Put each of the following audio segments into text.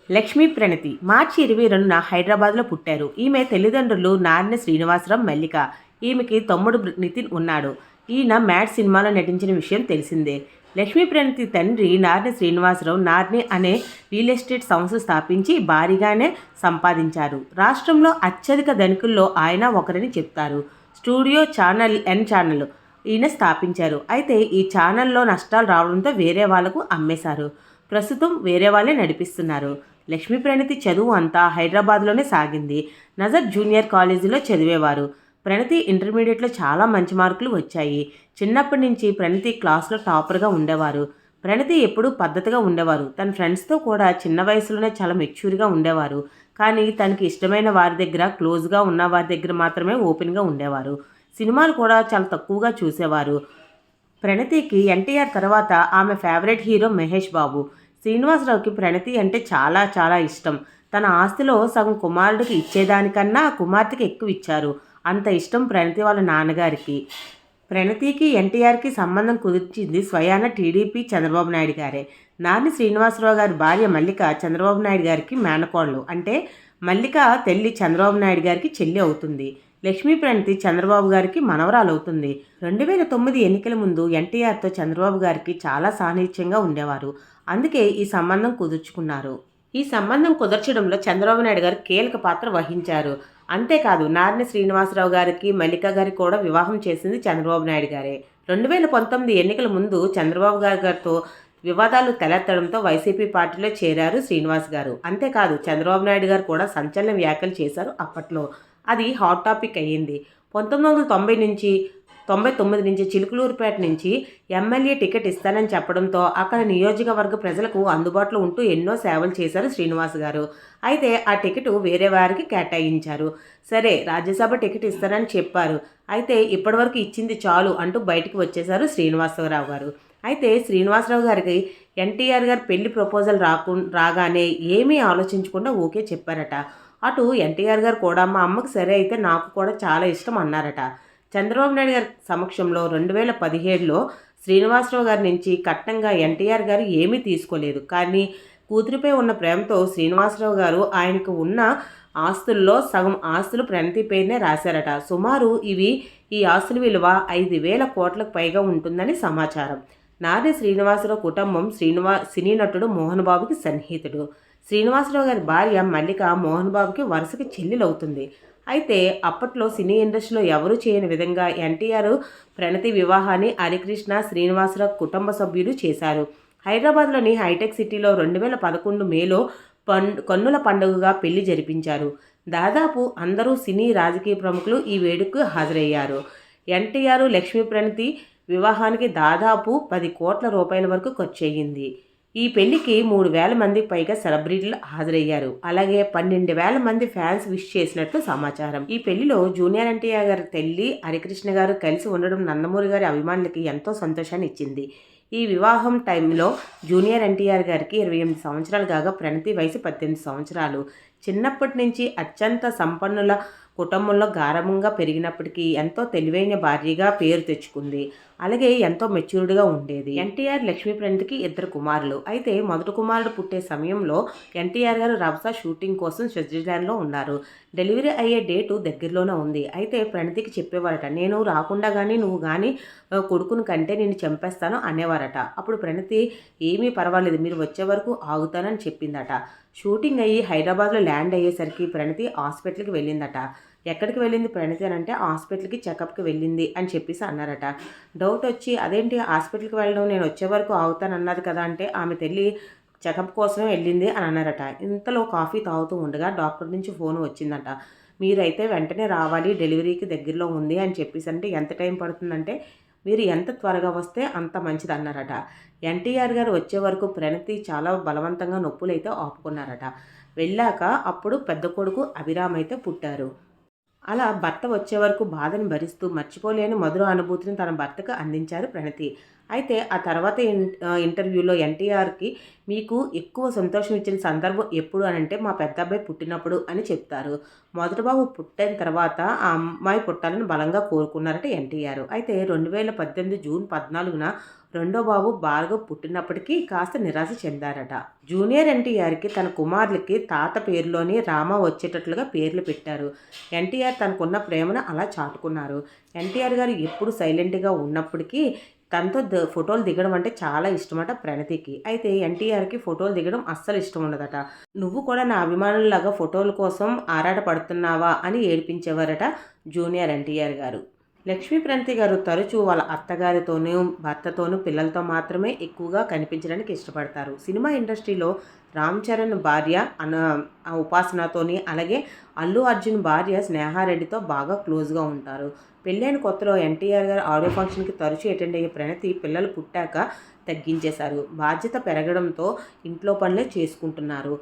లక్ష్మీ ప్రణతి మార్చి 22న హైదరాబాద్లో పుట్టారు. ఈమె తల్లిదండ్రులు నారిన శ్రీనివాసరావు, మల్లిక. ఈమెకి తమ్ముడు నితిన్ ఉన్నాడు. ఈయన మ్యాడ్ సినిమాలో నటించిన విషయం తెలిసిందే. లక్ష్మీ ప్రణతి తండ్రి నారిన శ్రీనివాసరావు నార్ని అనే రియల్ ఎస్టేట్ సంస్థ స్థాపించి భారీగానే సంపాదించారు. రాష్ట్రంలో అత్యధిక ధనికుల్లో ఆయన ఒకరని చెప్తారు. స్టూడియో ఛానల్ ఎన్ ఛానల్ ఈయన స్థాపించారు. అయితే ఈ ఛానల్లో నష్టాలు రావడంతో వేరే వాళ్లకు అమ్మేశారు. ప్రస్తుతం వేరే వాళ్ళే నడిపిస్తున్నారు. లక్ష్మీ ప్రణతి చదువు అంతా హైదరాబాద్లోనే సాగింది. నజర్ జూనియర్ కాలేజీలో చదివేవారు. ప్రణతి ఇంటర్మీడియట్లో చాలా మంచి మార్కులు వచ్చాయి. చిన్నప్పటి నుంచి ప్రణతి క్లాస్లో టాపర్గా ఉండేవారు. ప్రణతి ఎప్పుడూ పద్ధతిగా ఉండేవారు. తన ఫ్రెండ్స్తో కూడా చిన్న వయసులోనే చాలా మెచ్యూర్గా ఉండేవారు. కానీ తనకి ఇష్టమైన వారి దగ్గర, క్లోజ్గా ఉన్న వారి దగ్గర మాత్రమే ఓపెన్గా ఉండేవారు. సినిమాలు కూడా చాలా తక్కువగా చూసేవారు. ప్రణతికి ఎన్టీఆర్ తర్వాత ఆమె ఫేవరెట్ హీరో మహేష్ బాబు. శ్రీనివాసరావుకి ప్రణతి అంటే చాలా చాలా ఇష్టం. తన ఆస్తిలో సగం కుమారుడికి ఇచ్చేదానికన్నా కుమార్తెకి ఎక్కువ ఇచ్చారు. అంత ఇష్టం ప్రణతి వాళ్ళ నాన్నగారికి. ప్రణతికి ఎన్టీఆర్కి సంబంధం కుదిర్చింది స్వయాన టీడీపీ చంద్రబాబు నాయుడు గారే. నాని శ్రీనివాసరావు గారి భార్య మల్లిక చంద్రబాబు నాయుడు గారికి మేనకోడలు. అంటే మల్లిక తల్లి చంద్రబాబు నాయుడు గారికి చెల్లి అవుతుంది. లక్ష్మీ ప్రణతి చంద్రబాబు గారికి మనవరాలు అవుతుంది. 2009 ఎన్నికల ముందు ఎన్టీఆర్తో చంద్రబాబు గారికి చాలా సాన్నిహిత్యంగా ఉండేవారు. అందుకే ఈ సంబంధం కుదుర్చుకున్నారు. ఈ సంబంధం కుదర్చడంలో చంద్రబాబు నాయుడు గారు కీలక పాత్ర వహించారు. అంతేకాదు నారిని శ్రీనివాసరావు గారికి మల్లిక గారికి కూడా వివాహం చేసింది చంద్రబాబు నాయుడు గారే. 2019 ఎన్నికల ముందు చంద్రబాబు గారితో వివాదాలు తలెత్తడంతో వైసీపీ పార్టీలో చేరారు శ్రీనివాస్ గారు. అంతేకాదు చంద్రబాబు నాయుడు గారు కూడా సంచలన వ్యాఖ్యలు చేశారు. అప్పట్లో అది హాట్ టాపిక్ అయ్యింది. 1990 నుంచి 99 నుంచి చిలుకలూరుపేట నుంచి ఎమ్మెల్యే టికెట్ ఇస్తానని చెప్పడంతో అక్కడ నియోజకవర్గ ప్రజలకు అందుబాటులో ఉంటూ ఎన్నో సేవలు చేశారు శ్రీనివాస్ గారు. అయితే ఆ టికెట్ వేరే వారికి కేటాయించారు. సరే రాజ్యసభ టికెట్ ఇస్తానని చెప్పారు. అయితే ఇప్పటివరకు ఇచ్చింది చాలు అంటూ బయటకు వచ్చేశారు శ్రీనివాసరావు గారు. అయితే శ్రీనివాసరావు గారికి ఎన్టీఆర్ గారు పెళ్లి ప్రపోజల్ రాగానే ఏమీ ఆలోచించకుండా ఓకే చెప్పారట. అటు ఎన్టీఆర్ గారు కూడా మా అమ్మకి సరే అయితే నాకు కూడా చాలా ఇష్టం అన్నారట. చంద్రబాబు నాయుడు గారి సమక్షంలో 2017లో శ్రీనివాసరావు గారి నుంచి కట్నంగా ఎన్టీఆర్ గారు ఏమీ తీసుకోలేదు. కానీ కూతురిపై ఉన్న ప్రేమతో శ్రీనివాసరావు గారు ఆయనకు ఉన్న ఆస్తుల్లో సగం ఆస్తులు ప్రణతి పేరునే రాశారట. సుమారు ఈ ఆస్తుల విలువ 5,000 కోట్లకు పైగా ఉంటుందని సమాచారం. నారి శ్రీనివాసరావు కుటుంబం సినీ నటుడు మోహన్ బాబుకి సన్నిహితుడు. శ్రీనివాసరావు గారి భార్య మల్లిక మోహన్ బాబుకి వరుసకి చెల్లెలవుతుంది. అయితే అప్పట్లో సినీ ఇండస్ట్రీలో ఎవరూ చేయని విధంగా ఎన్టీఆర్ ప్రణతి వివాహాన్ని హరికృష్ణ శ్రీనివాసరావు కుటుంబ సభ్యులు చేశారు. హైదరాబాద్లోని హైటెక్ సిటీలో 2011 మేలో కన్నుల పండుగగా పెళ్లి జరిపించారు. దాదాపు అందరూ సినీ రాజకీయ ప్రముఖులు ఈ వేడుకకు హాజరయ్యారు. ఎన్టీఆర్ లక్ష్మీ ప్రణతి వివాహానికి దాదాపు 10 కోట్ల రూపాయల వరకు ఖర్చు అయ్యింది. ఈ పెళ్లికి 3,000 మందికి పైగా సెలబ్రిటీలు హాజరయ్యారు. అలాగే 12,000 మంది ఫ్యాన్స్ విష్ చేసినట్లు సమాచారం. ఈ పెళ్లిలో జూనియర్ ఎన్టీఆర్ గారి తల్లి హరికృష్ణ గారు కలిసి ఉండడం నందమూరి గారి అభిమానులకి ఎంతో సంతోషాన్ని ఇచ్చింది. ఈ వివాహం టైంలో జూనియర్ ఎన్టీఆర్ గారికి 28 సంవత్సరాలు కాగా ప్రణతి వయసు 18 సంవత్సరాలు. చిన్నప్పటి నుంచి అత్యంత సంపన్నుల కుటుంబంలో గారాబంగా పెరిగినప్పటికీ ఎంతో తెలివైన భార్యగా పేరు తెచ్చుకుంది. అలాగే ఎంతో మెచ్యూర్డ్గా ఉండేది. ఎన్టీఆర్ లక్ష్మీ ప్రణతికి 2 కుమారులు. అయితే మొదటి కుమారుడు పుట్టే సమయంలో ఎన్టీఆర్ గారు రభస షూటింగ్ కోసం స్విట్జర్లాండ్లో ఉన్నారు. డెలివరీ అయ్యే డేటు దగ్గరలోనే ఉంది. అయితే ప్రణతికి చెప్పేవారట, నేను రాకుండా కానీ నువ్వు కానీ కొడుకుని కంటే నేను చంపేస్తాను అనేవారట. అప్పుడు ప్రణతి ఏమీ పర్వాలేదు మీరు వచ్చే వరకు ఆగుతానని చెప్పిందట. షూటింగ్ అయ్యి హైదరాబాద్లో ల్యాండ్ అయ్యేసరికి ప్రణతి హాస్పిటల్కి వెళ్ళిందట. ఎక్కడికి వెళ్ళింది ప్రణతి అని అంటే హాస్పిటల్కి చెకప్కి వెళ్ళింది అని చెప్పేసి అన్నారట. డౌట్ వచ్చి అదేంటి హాస్పిటల్కి వెళ్ళడం నేను వచ్చే వరకు ఆగుతాను అన్నది కదా అంటే ఆమె తల్లి చెకప్ కోసమే వెళ్ళింది అని అన్నారట. ఇంతలో కాఫీ తాగుతూ ఉండగా డాక్టర్ నుంచి ఫోన్ వచ్చిందట. మీరైతే వెంటనే రావాలి డెలివరీకి దగ్గరలో ఉంది అని చెప్పేసి అంటే ఎంత టైం పడుతుందంటే మీరు ఎంత త్వరగా వస్తే అంత మంచిది అన్నారట. ఎన్టీఆర్ గారు వచ్చే వరకు ప్రణతి చాలా బలవంతంగా నొప్పులైతే ఆపుకున్నారట. వెళ్ళాక అప్పుడు పెద్ద కొడుకు అభిరామ్ అయితే పుట్టారు. అలా భర్త వచ్చే వరకు బాధను భరిస్తూ మర్చిపోలేని మధుర అనుభూతిని తన భర్తకు అందించారు ప్రణతి. అయితే ఆ తర్వాత ఇంటర్వ్యూలో ఎన్టీఆర్కి మీకు ఎక్కువ సంతోషం ఇచ్చిన సందర్భం ఎప్పుడు అని అంటే మా పెద్ద అబ్బాయి పుట్టినప్పుడు అని చెప్తారు. మొదటి బాబు పుట్టిన తర్వాత ఆ అమ్మాయి పుట్టాలని బలంగా కోరుకున్నారట ఎన్టీఆర్. అయితే 2018 జూన్ 14న రెండో బాబు భార్గవ్ పుట్టినప్పటికీ కాస్త నిరాశ చెందారట. జూనియర్ ఎన్టీఆర్కి తన కుమారులకి తాత పేరులోని రామ వచ్చేటట్లుగా పేర్లు పెట్టారు. ఎన్టీఆర్ తనకున్న ప్రేమను అలా చాటుకున్నారు. ఎన్టీఆర్ గారు ఎప్పుడు సైలెంట్గా ఉన్నప్పటికీ తనతో ఫోటోలు దిగడం అంటే చాలా ఇష్టమట ప్రణతికి. అయితే ఎన్టీఆర్కి ఫోటోలు దిగడం అస్సలు ఇష్టం ఉండదట. నువ్వు కూడా నా అభిమానుల్లాగా ఫోటోల కోసం ఆరాట పడుతున్నావా అని ఏడిపించేవారట జూనియర్ ఎన్టీఆర్ గారు. లక్ష్మీ ప్రణతి గారు తరచూ వాళ్ళ అత్తగారితోనూ భర్తతోనూ పిల్లలతో మాత్రమే ఎక్కువగా కనిపించడానికి ఇష్టపడతారు. సినిమా ఇండస్ట్రీలో రామ్ చరణ్ భార్య ఉపాసనతోని, అలాగే అల్లు అర్జున్ భార్య స్నేహారెడ్డితో బాగా క్లోజ్గా ఉంటారు. పెళ్ళైన కొత్తలో ఎన్టీఆర్ గారు ఆడియో ఫంక్షన్కి తరచూ అటెండ్ అయ్యే ప్రణతి పిల్లలు పుట్టాక తగ్గించేశారు. బాధ్యత పెరగడంతో ఇంట్లో పనులే చేసుకుంటున్నారు.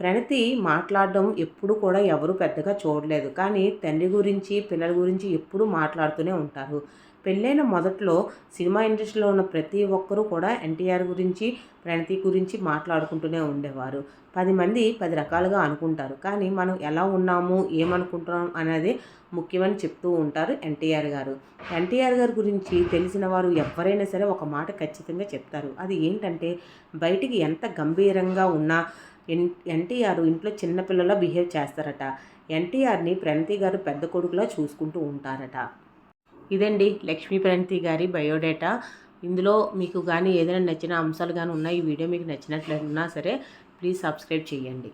ప్రణతి మాట్లాడడం ఎప్పుడు కూడా ఎవరు పెద్దగా చూడలేదు. కానీ తండ్రి గురించి పిల్లల గురించి ఎప్పుడూ మాట్లాడుతూనే ఉంటారు. పెళ్ళైన మొదట్లో సినిమా ఇండస్ట్రీలో ఉన్న ప్రతి ఒక్కరూ కూడా ఎన్టీఆర్ గురించి ప్రణతి గురించి మాట్లాడుకుంటూనే ఉండేవారు. 10 మంది 10 రకాలుగా అనుకుంటారు. కానీ మనం ఎలా ఉన్నాము ఏమనుకుంటున్నాం అనేది ముఖ్యమని చెప్తూ ఉంటారు ఎన్టీఆర్ గారు. ఎన్టీఆర్ గారి గురించి తెలిసిన వారు ఎవరైనా సరే ఒక మాట ఖచ్చితంగా చెప్తారు. అది ఏంటంటే బయటికి ఎంత గంభీరంగా ఉన్నా ఎన్టీఆర్ ఇంట్లో చిన్నపిల్లలా బిహేవ్ చేస్తారట. ఎన్టీఆర్ని ప్రణతి గారు పెద్ద కొడుకులా చూసుకుంటూ ఉంటారట. ఇదండి లక్ష్మీ ప్రణతి గారి బయోడేటా. ఇందులో మీకు కానీ ఏదైనా నచ్చిన అంశాలు కానీ ఉన్నాయి, ఈ వీడియో మీకు నచ్చినట్లయినా సరే ప్లీజ్ సబ్స్క్రైబ్ చేయండి.